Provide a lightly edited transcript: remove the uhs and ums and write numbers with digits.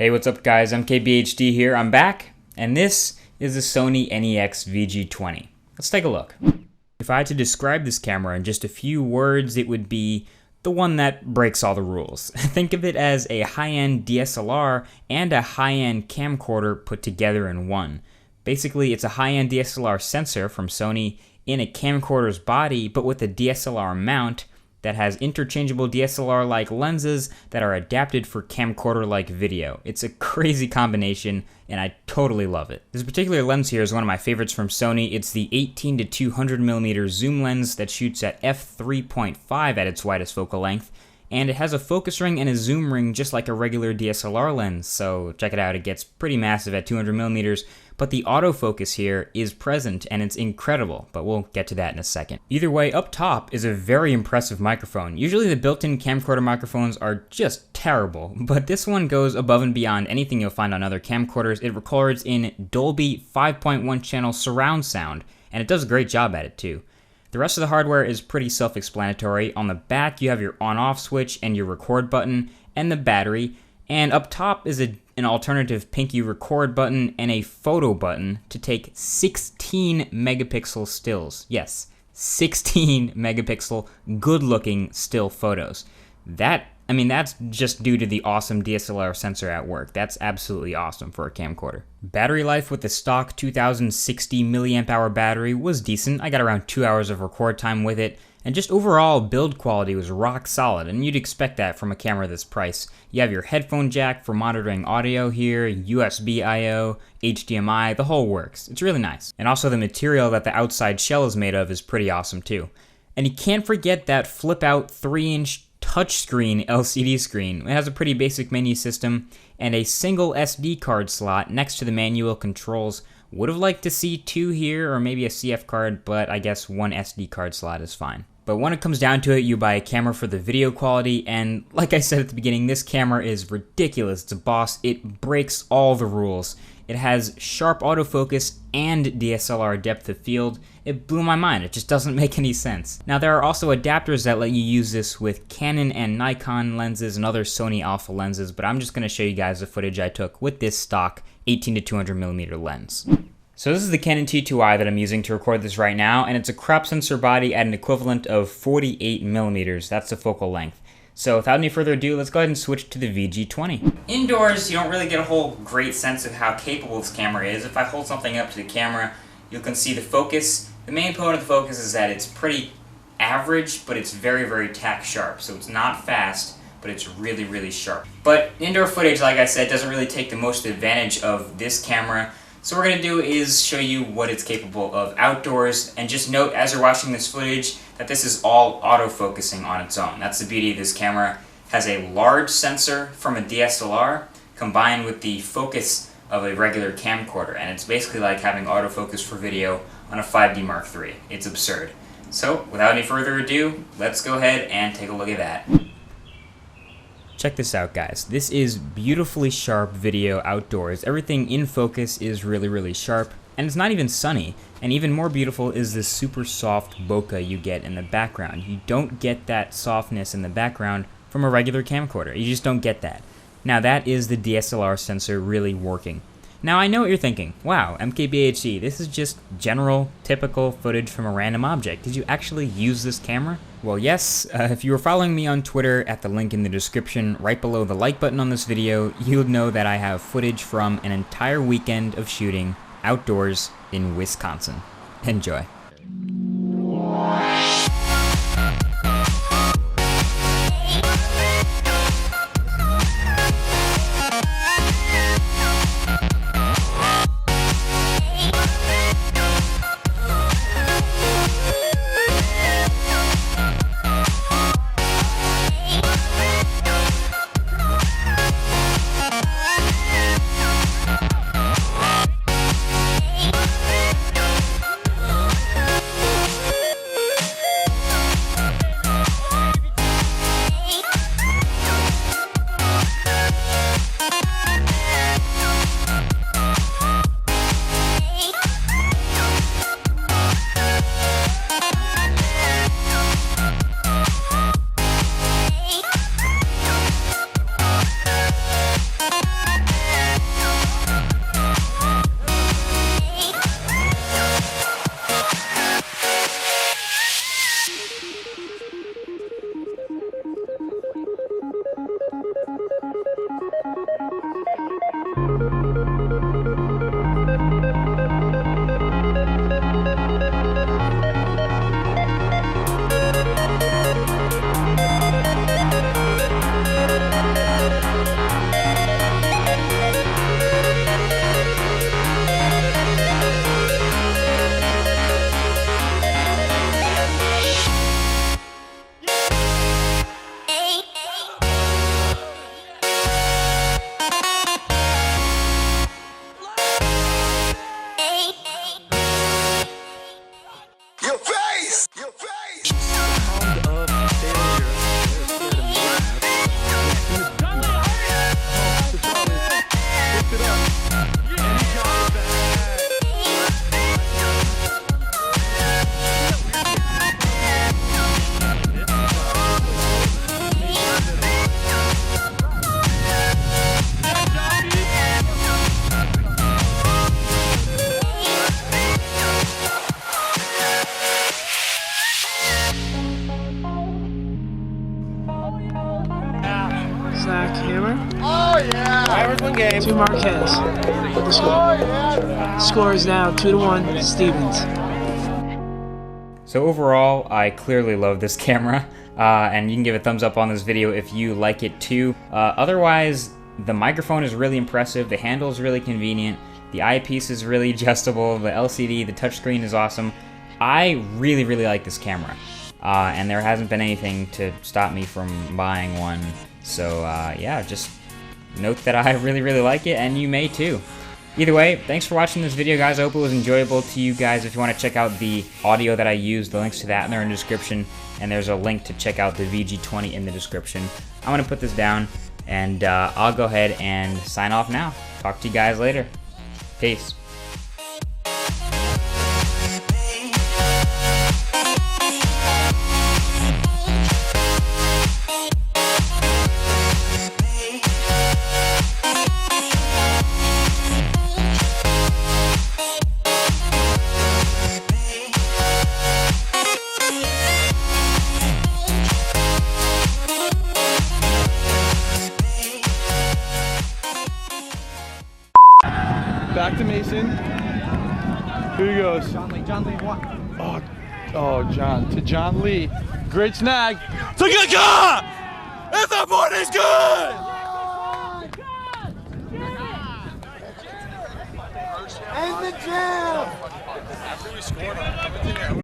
Hey, what's up guys? I'm KBHD here. I'm back, and this is the Sony NEX-VG20. Let's take a look. If I had to describe this camera in just a few words, it would be the one that breaks all the rules. Think of it as a high-end DSLR and a high-end camcorder put together in one. Basically, it's a high-end DSLR sensor from Sony in a camcorder's body, but with a DSLR mount that has interchangeable DSLR-like lenses that are adapted for camcorder-like video. It's a crazy combination, and I totally love it. This particular lens here is one of my favorites from Sony. It's the 18 to 200mm zoom lens that shoots at f3.5 at its widest focal length, and it has a focus ring and a zoom ring just like a regular DSLR lens, so check it out, it gets pretty massive at 200mm, but the autofocus here is present and it's incredible, but we'll get to that in a second. Either way, up top is a very impressive microphone. Usually the built-in camcorder microphones are just terrible, but this one goes above and beyond anything you'll find on other camcorders. It records in Dolby 5.1 channel surround sound, and it does a great job at it too. The rest of the hardware is pretty self-explanatory. On the back, you have your on-off switch and your record button and the battery, and up top is an alternative pinky record button and a photo button to take 16 megapixel stills. Yes, 16 megapixel good-looking still photos. That's just due to the awesome DSLR sensor at work. That's absolutely awesome for a camcorder. Battery life with the stock 2060 milliamp hour battery was decent. I got around 2 hours of record time with it, and just overall build quality was rock solid, and you'd expect that from a camera this price. You have your headphone jack for monitoring audio here, USB I/O, HDMI, the whole works. It's really nice. And also the material that the outside shell is made of is pretty awesome too. And you can't forget that flip out 3-inch touchscreen LCD screen. It has a pretty basic menu system and a single SD card slot next to the manual controls. Would have liked to see 2 here or maybe a CF card, but I guess 1 SD card slot is fine. But when it comes down to it, you buy a camera for the video quality, and like I said at the beginning, this camera is ridiculous. It's a boss. It breaks all the rules. It has sharp autofocus and DSLR depth of field. It blew my mind. It just doesn't make any sense. Now, there are also adapters that let you use this with Canon and Nikon lenses and other Sony alpha lenses, but I'm just going to show you guys the footage I took with this stock 18 to 200mm lens. So this is the Canon T2i that I'm using to record this right now, and it's a crop sensor body at an equivalent of 48mm. That's the focal length. So without any further ado, let's go ahead and switch to the VG20. Indoors, you don't really get a whole great sense of how capable this camera is. If I hold something up to the camera, you can see the focus. The main point of the focus is that it's pretty average, but it's very, very tack sharp. So it's not fast, but it's really, really sharp. But indoor footage, like I said, doesn't really take the most advantage of this camera. So what we're going to do is show you what it's capable of outdoors, and just note as you're watching this footage that this is all autofocusing on its own. That's the beauty of this camera. It has a large sensor from a DSLR combined with the focus of a regular camcorder, and it's basically like having autofocus for video on a 5D Mark III. It's absurd. So without any further ado, let's go ahead and take a look at that. Check this out, guys. This is beautifully sharp video outdoors. Everything in focus is really, really sharp, and it's not even sunny. And even more beautiful is this super soft bokeh you get in the background. You don't get that softness in the background from a regular camcorder. You just don't get that. Now that is the DSLR sensor really working. Now I know what you're thinking. Wow, MKBHD, this is just general, typical footage from a random object. Did you actually use this camera? Well, yes. If you were following me on Twitter at the link in the description right below the like button on this video, you'll know that I have footage from an entire weekend of shooting outdoors in Wisconsin. Enjoy. To Marquez. The score. Score is now 2-1 Stevens. So overall, I clearly love this camera, and you can give a thumbs up on this video if you like it too. Otherwise, the microphone is really impressive, the handle is really convenient, the eyepiece is really adjustable, the LCD, the touchscreen is awesome. I really, really like this camera, and there hasn't been anything to stop me from buying one. So yeah, just note that I really, really like it, and you may too. Either way, thanks for watching this video, guys. I hope it was enjoyable to you guys. If you want to check out the audio that I used, the links to that are in the description, and there's a link to check out the VG20 in the description. I'm going to put this down, and I'll go ahead and sign off now. Talk to you guys later. Peace. Back to Mason. Here he goes. John Lee, what? Oh, John. To John Lee. Great snag. To Kaka! If the board is good! And the jam!